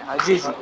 جی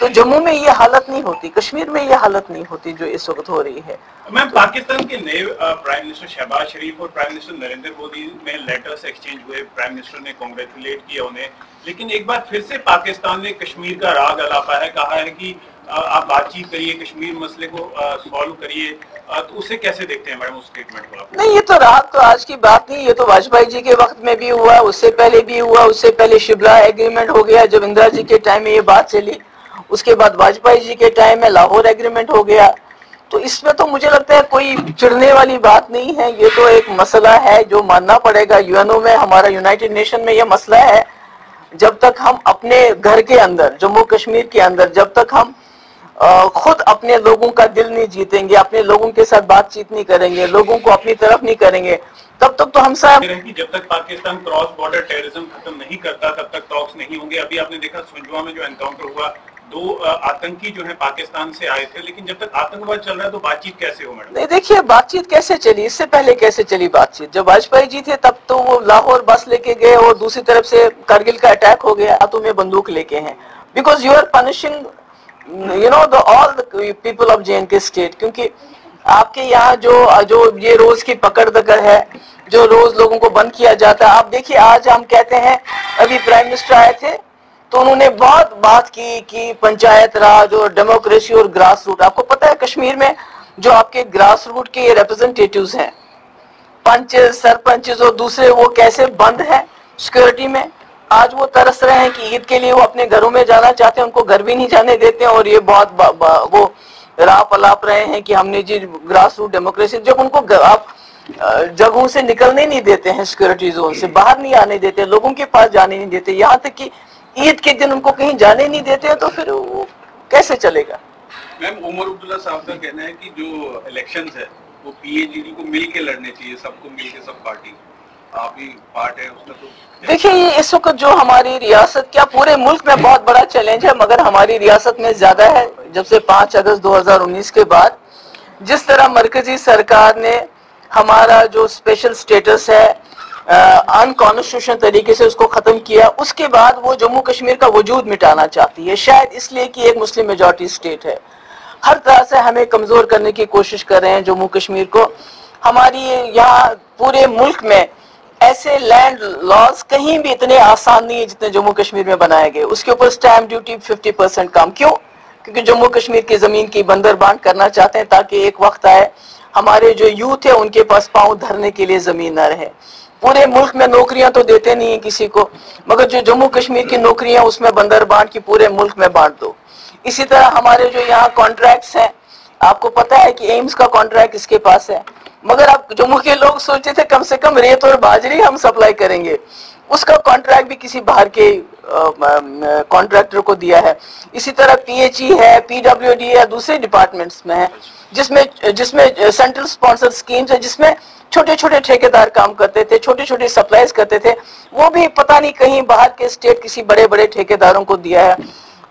تو جموں میں یہ حالت نہیں ہوتی, کشمیر میں یہ حالت نہیں ہوتی جو اس وقت ہو رہی ہے. میم پاکستان کے نئے پرائم منسٹر شہباز شریف اور پرائم منسٹر نریندر مودی میں لیٹرز ایکسچینج ہوئے, پرائم منسٹر نے کنگریچولیٹ کیا انہیں, لیکن ایک بار پھر سے پاکستان نے کشمیر کا راگ الاپا ہے, کہا ہے کہ آپ بات چیت کریے, کشمیر مسئلے کو سالو کریے, تو اسے کیسے دیکھتے ہیں میڈم اس اسٹیٹمنٹ کو؟ نہیں, یہ تو راگ تو آج کی بات نہیں, یہ تو واجپئی جی کے وقت میں بھی ہوا, اس سے پہلے بھی ہوا, اس سے پہلے شملہ ایگریمنٹ ہو گیا جب اندرا جی کے ٹائم میں یہ بات چلی, اس کے بعد واجپئی جی کے ٹائم میں لاہور ایگریمنٹ ہو گیا. تو اس میں تو مجھے لگتا ہے کوئی چڑھنے والی بات نہیں ہے, یہ تو ایک مسئلہ ہے جو ماننا پڑے گا. یو این او میں, ہمارا یونائٹڈ نیشن میں یہ مسئلہ ہے, جب تک ہم اپنے گھر کے اندر, جموں کشمیر کے اندر, جب تک ہم خود اپنے لوگوں کا دل نہیں جیتیں گے, اپنے لوگوں کے ساتھ بات چیت نہیں کریں گے, لوگوں کو اپنی طرف نہیں کریں گے, تب تک تو ہم سب جب تک پاکستان کراس بارڈر ٹیررزم ختم نہیں کرتا تب تک ٹاکس نہیں ہوں گے. ابھی آپ نے دیکھا سنجوا میں جو انکاؤنٹر ہوا, 2 آتنکی جو ہیں پاکستان سے آئے تھے, لیکن جب تک آتنکواد چل رہا ہے تو بات چیت کیسے ہو میڈم؟ نہیں, دیکھیے بات چیت کیسے چلی, اس سے پہلے کیسے چلی بات چیت. جب واجپئی جی تھے تب تو وہ لاہور بس لے کے گئے اور دوسری طرف سے کرگل کا اٹیک ہو گیا, ہاتھوں میں بندوق لے کے ہیں, because you are punishing all the people of J&K state, کیونکہ آپ کے یہاں جو یہ روز کی پکڑ دکڑ ہے, جو روز لوگوں کو بند کیا جاتا ہے. آپ دیکھیے آج ہم کہتے ہیں, ابھی پرائم منسٹر آئے تھے تو انہوں نے بہت بات کی پنچایت راج اور ڈیموکریسی اور گراس روٹ. آپ کو پتہ ہے کشمیر میں جو آپ کے گراس روٹ کے ریپرزنٹیٹیوز ہیں, پنچز, سرپنچز اور دوسرے, وہ کیسے بند ہیں سیکورٹی میں. آج وہ ترس رہے ہیں کہ عید کے لیے وہ اپنے گھروں میں جانا چاہتے ہیں, ان کو گھر بھی نہیں جانے دیتے ہیں, اور یہ بہت وہ راپ الاپ رہے ہیں کہ ہم نے جی گراس روٹ ڈیموکریسی. جب ان کو آپ جگہوں سے نکلنے نہیں دیتے ہیں, سیکورٹی زون سے باہر نہیں آنے دیتے, لوگوں کے پاس جانے نہیں دیتے, یہاں تک کہ عید کے دن ان کو کہیں جانے نہیں دیتے ہیں, تو پھر وہ کیسے چلے گا؟ میم عمر عبداللہ صاحب کا کہنا ہے کہ جو الیکشنز ہے وہ پی اے جی ڈی کو مل کے لڑنے چاہیے, سب کو مل کے, سب پارٹی, آپ ہی پارٹ ہے اس میں. تو دیکھیے یہ اس وقت جو ہماری ریاست, کیا پورے ملک میں بہت بڑا چیلنج ہے, مگر ہماری ریاست میں زیادہ ہے. جب سے 5 اگست 2019 کے بعد جس طرح مرکزی سرکار نے ہمارا جو اسپیشل سٹیٹس ہے ان کانسٹیٹیوشنل طریقے سے اس کو ختم کیا, اس کے بعد وہ جموں کشمیر کا وجود مٹانا چاہتی ہے, شاید اس لیے کہ ایک مسلم میجورٹی سٹیٹ ہے. ہر طرح سے ہمیں کمزور کرنے کی کوشش کر رہے ہیں جموں کشمیر کو. ہماری یہاں پورے ملک میں ایسے لینڈ لاز کہیں بھی اتنے آسان نہیں ہے جتنے جموں کشمیر میں بنائے گئے. اس کے اوپر سٹیمپ ڈیوٹی 50% کم. کیوں؟ کیونکہ جموں کشمیر کی زمین کی بندر بانٹ کرنا چاہتے ہیں, تاکہ ایک وقت آئے ہمارے جو یوتھ ہے ان کے پاس پاؤں دھرنے کے لیے زمین نہ رہے. پورے ملک میں نوکریاں تو دیتے نہیں ہیں کسی کو, مگر جو جموں کشمیر کی نوکریاں اس میں بندر بانٹ کی پورے ملک میں بانٹ دو. اسی طرح ہمارے جو یہاں کانٹریکٹس ہیں, آپ کو پتہ ہے کہ ایمز کا کانٹریکٹ اس کے پاس ہے, مگر اب جموں کے لوگ سوچتے تھے کم سے کم ریت اور باجری ہم سپلائی کریں گے, اس کا کانٹریکٹ بھی کسی باہر کے کانٹریکٹر کو دیا ہے. اسی طرح پی ایچ ای ہے, پی ڈبلیو ڈی ہے, دوسرے ڈپارٹمنٹس میں ہے, جس میں سینٹرل سپانسر اسکیمز ہے, جس میں چھوٹے چھوٹے ٹھیکیدار کام کرتے تھے, چھوٹے چھوٹے سپلائز کرتے تھے, وہ بھی پتہ نہیں کہیں باہر کے اسٹیٹ کسی بڑے بڑے ٹھیکیداروں کو دیا ہے.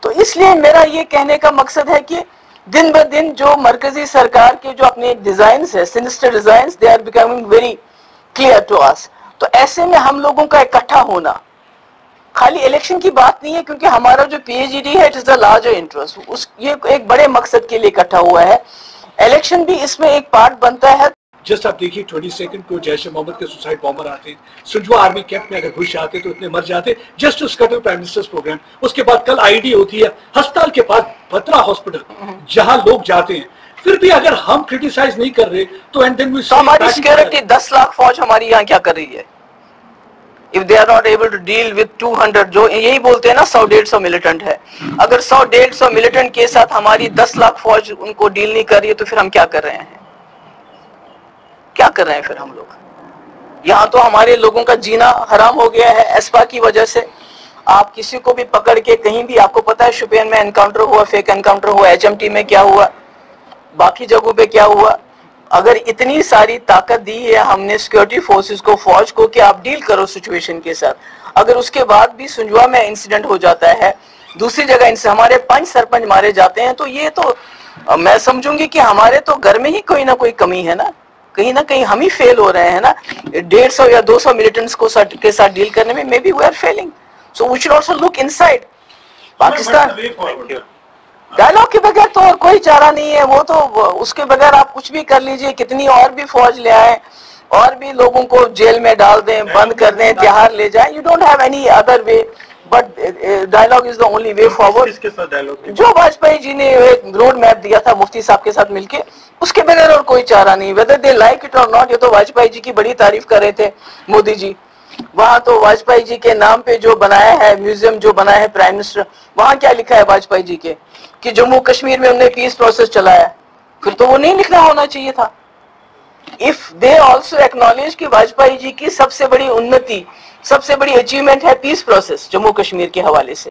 تو اس لیے میرا یہ کہنے کا مقصد ہے کہ دن بہ دن جو مرکزی سرکار کے جو اپنے ڈیزائنز ہیں, sinister designs, they are becoming very clear to us. تو ایسے میں ہم لوگوں کا اکٹھا ہونا خالی الیکشن کی بات نہیں ہے, کیونکہ ہمارا جو پی ایچ ڈی ہے, it is the larger interest, یہ ایک بڑے مقصد کے لیے اکٹھا ہوا ہے. الیکشن بھی اس میں ایک پارٹ بنتا ہے. جسٹ آپ دیکھیے 22 کو جیش محمد کے سوسائڈ بامبر آتے ہیں, سنجوا آرمی کیمپ میں اگر گھس آتے تو اتنے مر جاتے, جسٹ اس قدر پرائم منسٹرز پروگرام. اس کے بعد کل آئی ڈی ہوتی ہے ہسپتال کے پاس, بترا ہاسپٹل, جہاں لوگ جاتے ہیں. پھر بھی اگر ہم کریٹیسائز نہیں کر رہے تو ہماری سیکیورٹی 10 لاکھ فوج ہماری یہاں کیا کر رہی ہے؟ if they are not able to deal with 200, جو یہی بولتے ہیں نا 100-150 ملیٹنٹ ہے, اگر 100-150 ملیٹنٹ کے ساتھ ہماری 10 لاکھ فوج ان کو ڈیل نہیں کر رہی ہے, تو پھر ہم کیا کر رہے ہیں؟ کیا کر رہے ہیں پھر ہم لوگ؟ یہاں تو ہمارے لوگوں کا جینا حرام ہو گیا ہے ایسپا کی وجہ سے. آپ کسی کو بھی پکڑ کے کہیں بھی, آپ کو پتا ہے شوپین میں انکاؤنٹر ہوا, فیک انکاؤنٹر ہوا, ایچ ایم ٹی میں کیا ہوا, باقی جگہوں پہ کیا ہوا. اگر اتنی ساری طاقت دی ہے ہم نے سیکورٹی فورسز کو, فوج کو, کہ آپ ڈیل کرو سچویشن کے ساتھ, اگر اس کے بعد بھی سنجوا میں انسیڈنٹ ہو جاتا ہے, دوسری جگہ ان سے ہمارے 5 سرپنچ مارے جاتے ہیں, تو یہ تو میں سمجھوں گی کہ ہمارے تو گھر میں ہی کوئی نہ کوئی کمی ہے نا, کہیں نہ کہیں ہم ہی فیل ہو رہے ہیں نا. 150 یا 200 ملیٹنٹس کے ساتھ ڈیل کرنے میں, maybe we are feeling. So we should also look inside Pakistan. Dialogue کے بغیر تو اور کوئی چارہ نہیں ہے. وہ تو اس کے بغیر آپ کچھ بھی کر لیجئے, کتنی اور بھی فوج لے آئیں, اور بھی لوگوں کو جیل میں ڈال دیں, بند کر دیں, تہار لے جائیں. You don't have any other way, but dialogue is the only way forward. کس کے ساتھ ڈائلاگ؟ جو واجپئی جی نے ایک روڈ میپ دیا تھا مفتی صاحب کے ساتھ مل کے, اس کے بغیر اور کوئی چارہ نہیں. whether they like it or not, یہ تو واجپئی جی کی بڑی تعریف کر رہے تھے مودی جی. وہاں تو واجپئی جی کے نام پہ جو بنایا ہے میوزیم, جو بنایا ہے پرائم منسٹر, وہاں کیا لکھا ہے واجپئی جی کے کہ جموں کشمیر میں انہوں نے پیس پروسیس چلایا. پھر تو وہ نہیں لکھنا ہونا چاہیے تھا. if they also acknowledge کہ واجپئی جی کی سب سے بڑی انتی, سب سے بڑی اچیومنٹ ہے پیس پروسیس جموں کشمیر کے حوالے سے,